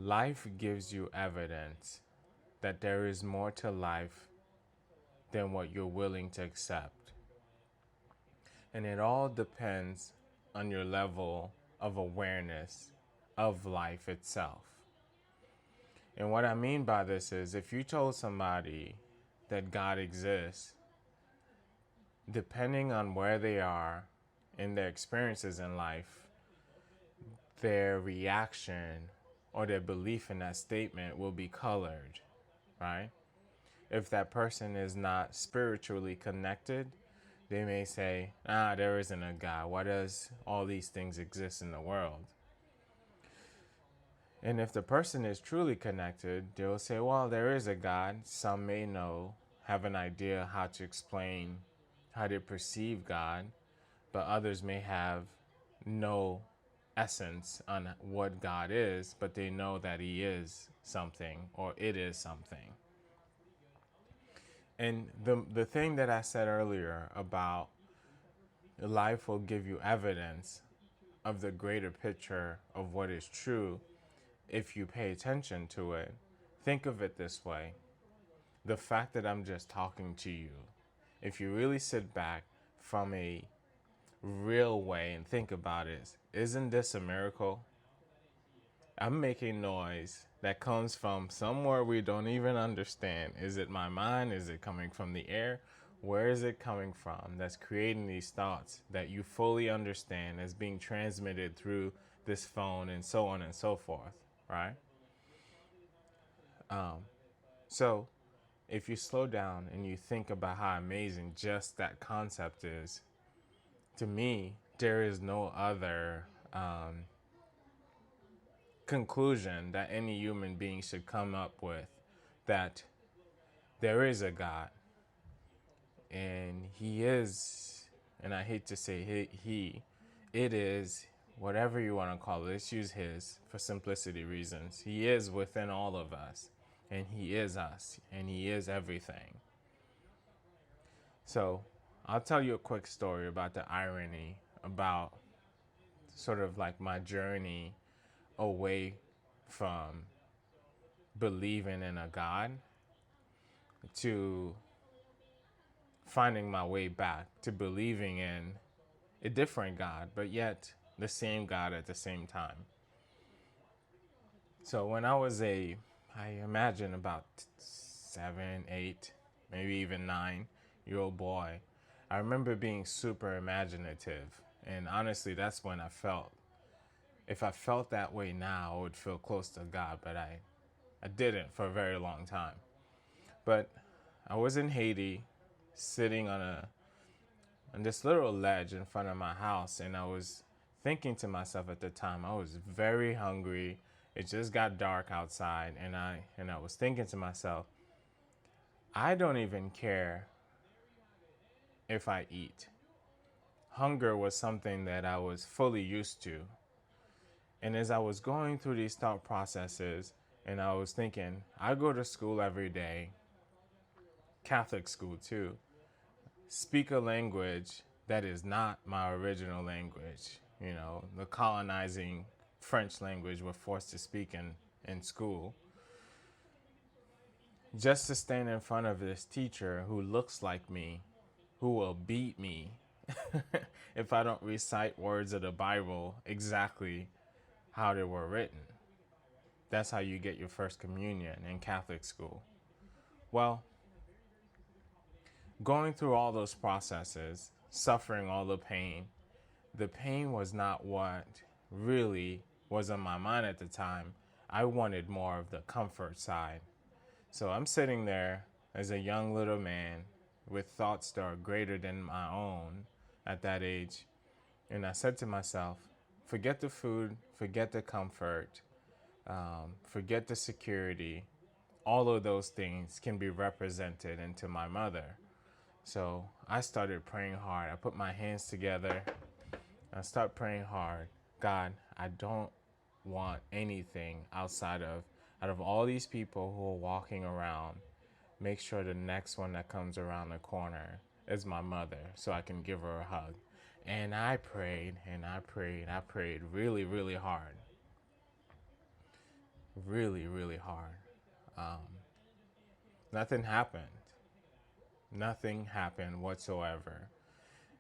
Life gives you evidence that there is more to life than what you're willing to accept. And it all depends on your level of awareness of life itself. And what I mean by this is if you told somebody that God exists, depending on where they are in their experiences in life, their reaction or their belief in that statement will be colored, right? If that person is not spiritually connected, they may say, there isn't a God. Why does all these things exist in the world? And if the person is truly connected, they'll say, well, there is a God. Some may know, have an idea how to explain how they perceive God, but others may have no essence on what God is, but they know that He is something or it is something. And the thing that I said earlier about life will give you evidence of the greater picture of what is true if you pay attention to it. Think of it this way. The fact that I'm just talking to you, if you really sit back from a real way and think about it, isn't this a miracle? I'm making noise that comes from somewhere we don't even understand. Is it my mind? Is it coming from the air? Where is it coming from that's creating these thoughts that you fully understand as being transmitted through this phone and so on and so forth, right? So if you slow down and you think about how amazing just that concept is, to me, there is no other conclusion that any human being should come up with, that there is a God and He is, and I hate to say it is, whatever you want to call it, let's use His for simplicity reasons. He is within all of us, and He is us, and He is everything. So I'll tell you a quick story about the irony about sort of like my journey away from believing in a God to finding my way back to believing in a different God, but yet the same God at the same time. So when I was I imagine about 7, 8, maybe even 9-year old boy, I remember being super imaginative. And honestly, that's when I felt, if I felt that way now, I would feel close to God, but I didn't for a very long time. But I was in Haiti, sitting on this little ledge in front of my house, and I was thinking to myself at the time, I was very hungry. It just got dark outside, and I was thinking to myself, I don't even care if I eat. Hunger was something that I was fully used to. And as I was going through these thought processes, and I was thinking, I go to school every day, Catholic school too, speak a language that is not my original language. You know, the colonizing French language we're forced to speak in school. Just to stand in front of this teacher who looks like me, who will beat me if I don't recite words of the Bible exactly how they were written. That's how you get your first communion in Catholic school. Well, going through all those processes, suffering all the pain was not what really was on my mind at the time. I wanted more of the comfort side. So I'm sitting there as a young little man with thoughts that are greater than my own at that age. And I said to myself, forget the food, forget the comfort, forget the security. All of those things can be represented into my mother. So I started praying hard. I put my hands together. I started praying hard. God, I don't want anything out of all these people who are walking around. Make sure the next one that comes around the corner is my mother so I can give her a hug. And I prayed and I prayed. I prayed really, really hard. really, really hard. Um, Nothing happened. Nothing happened whatsoever.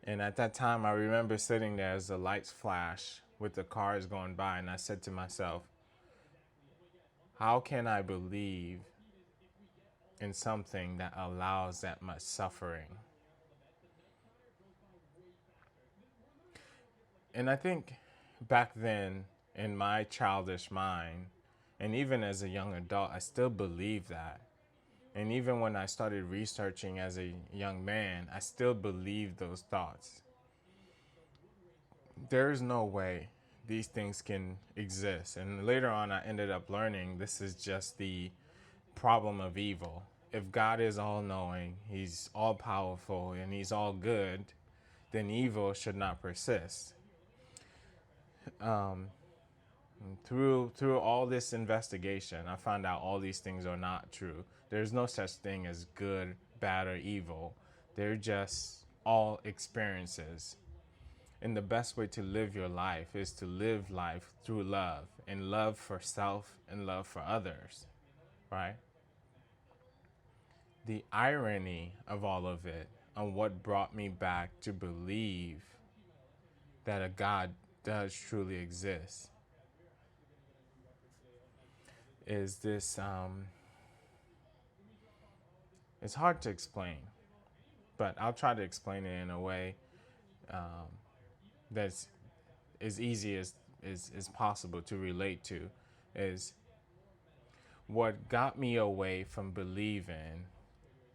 And at that time, I remember sitting there as the lights flash with the cars going by, and I said to myself, how can I believe in something that allows that much suffering? And I think back then, in my childish mind, and even as a young adult, I still believe that. And even when I started researching as a young man, I still believe those thoughts. There's no way these things can exist. And later on, I ended up learning this is just the problem of evil. If God is all knowing, He's all powerful, and He's all good, then evil should not persist. Through all this investigation, I found out all these things are not true. There's no such thing as good, bad, or evil. They're just all experiences. And the best way to live your life is to live life through love, and love for self and love for others, right? The irony of all of it, and what brought me back to believe that a God does truly exist, is this it's hard to explain, but I'll try to explain it in a way that's as easy as possible to relate to. Is what got me away from believing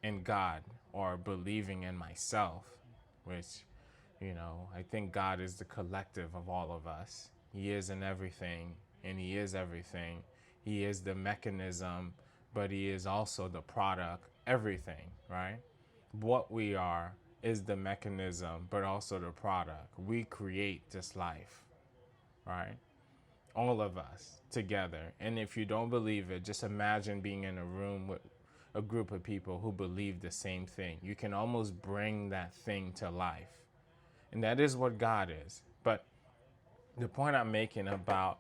in God or believing in myself, which, I think God is the collective of all of us. He is in everything, and He is everything. He is the mechanism, but He is also the product, everything, right? What we are is the mechanism, but also the product. We create this life, right? All of us together. And if you don't believe it, just imagine being in a room with a group of people who believe the same thing. You can almost bring that thing to life. And that is what God is. But the point I'm making about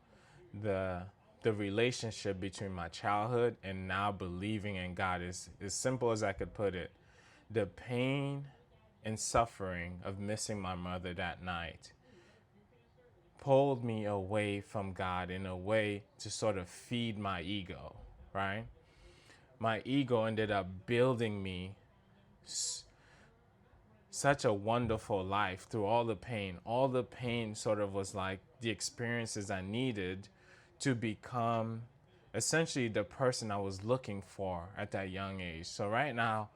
the relationship between my childhood and now believing in God is as simple as I could put it. The pain and suffering of missing my mother that night pulled me away from God in a way to sort of feed my ego, right? My ego ended up building me such a wonderful life through all the pain. All the pain sort of was like the experiences I needed to become essentially the person I was looking for at that young age. So right now,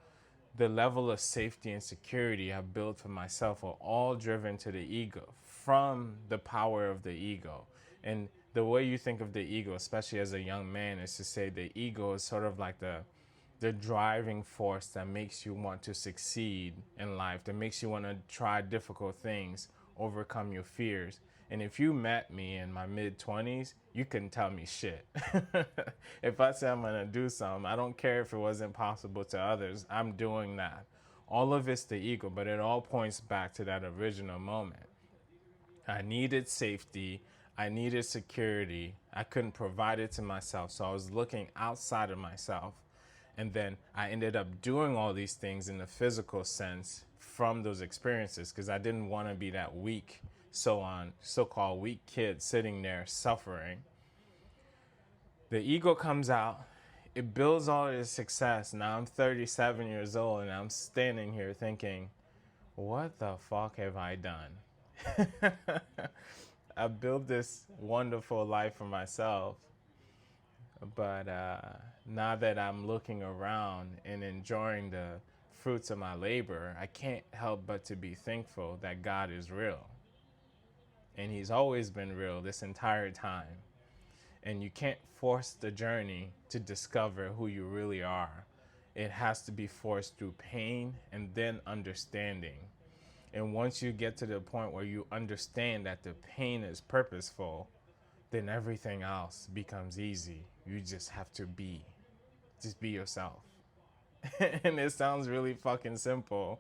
the level of safety and security I've built for myself are all driven to the ego, from the power of the ego. And the way you think of the ego, especially as a young man, is to say the ego is sort of like the driving force that makes you want to succeed in life, that makes you want to try difficult things, overcome your fears. And if you met me in my mid 20s, you couldn't tell me shit. If I say I'm going to do something, I don't care if it wasn't possible to others, I'm doing that. All of it's the ego, but it all points back to that original moment. I needed safety. I needed security. I couldn't provide it to myself. So I was looking outside of myself. And then I ended up doing all these things in the physical sense from those experiences because I didn't want to be that weak, so-called weak kid sitting there suffering. The ego comes out. It builds all this success. Now I'm 37 years old and I'm standing here thinking, what the fuck have I done? I built this wonderful life for myself, but now that I'm looking around and enjoying the fruits of my labor, I can't help but to be thankful that God is real. And He's always been real this entire time. And you can't force the journey to discover who you really are. It has to be forced through pain and then understanding. And once you get to the point where you understand that the pain is purposeful, then everything else becomes easy. You just have to just be yourself. And it sounds really fucking simple,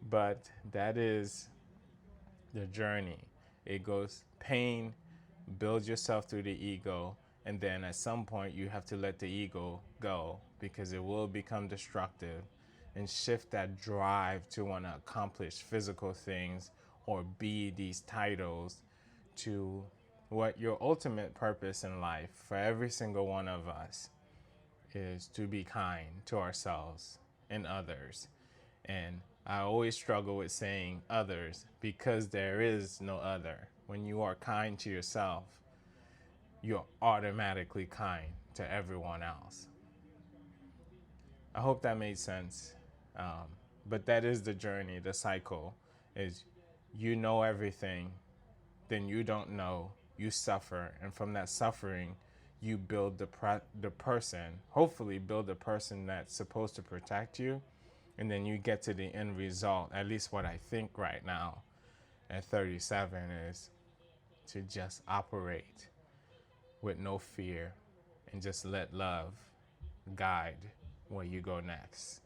but that is the journey. It goes pain, build yourself through the ego, And then at some point, you have to let the ego go because it will become destructive, and shift that drive to want to accomplish physical things or be these titles to what your ultimate purpose in life for every single one of us is: to be kind to ourselves and others. And I always struggle with saying others because there is no other. When you are kind to yourself, you're automatically kind to everyone else. I hope that made sense. But that is the journey, the cycle is: you know everything, then you don't know, you suffer. And from that suffering, you build the person, hopefully build the person that's supposed to protect you. And then you get to the end result, at least what I think right now at 37, is to just operate with no fear and just let love guide where you go next.